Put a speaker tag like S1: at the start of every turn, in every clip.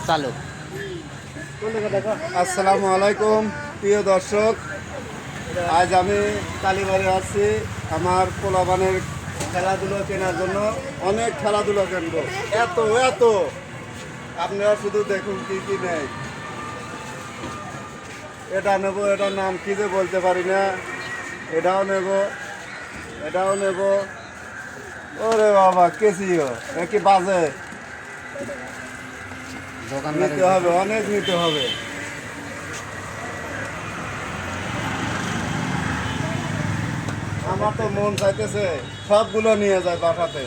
S1: চালু।
S2: আসসালামু আলাইকুম প্রিয় দর্শক, আজ আমি কালীবাড়ি আসছি আমার পোলাপানের খেলাধুলো কেনার জন্য। অনেক খেলাধুলো কিনবো, এত এত আপনারা শুধু দেখুন কি কি নেই। এটা নেব, এটার নাম কি যে বলতে পারি না। এটাও নেব, এটাও নেব। ওরে বাবা কেসিও কি বাজে, নিতে হবে, অনেক নিতে হবে। আমার তো মন চাইতেছে সবগুলো নিয়ে যায় বাসাতে।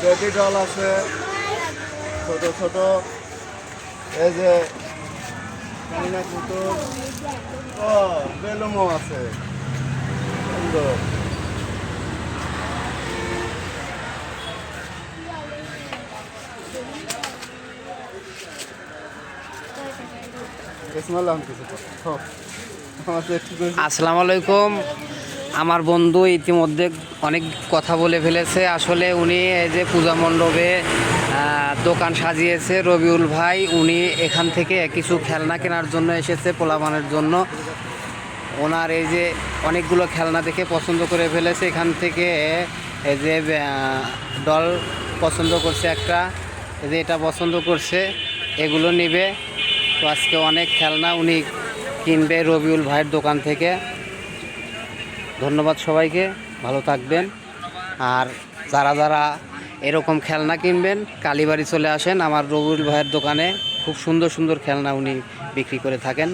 S2: বেবি ডল আছে ছোট ছোট, এই যে কান্না পুতুল, ও বেলুনও আছে সুন্দর।
S1: আসসালামু আলাইকুম। আমার বন্ধু ইতিমধ্যে অনেক কথা বলে ফেলেছে। আসলে উনি এই যে পূজা মণ্ডপে দোকান সাজিয়েছে রবিউল ভাই, উনি এখান থেকে কিছু খেলনা কেনার জন্য এসেছে পোলাপানের জন্য। ওনার এই যে অনেকগুলো খেলনা দেখে পছন্দ করে ফেলেছে। এখান থেকে এই যে ডল পছন্দ করছে একটা, এই যে এটা পছন্দ করছে, এগুলো নেবে। তো আজকে অনেক খেলনা উনি কিনবে রবিউল ভাইয়ের দোকান থেকে। ধন্যবাদ সবাইকে, ভালো থাকবেন। আর যারা যারা এরকম খেলনা কিনবেন কালীবাড়ি চলে আসেন আমার রবিউল ভাইয়ের দোকানে। খুব সুন্দর সুন্দর খেলনা উনি বিক্রি করে থাকেন।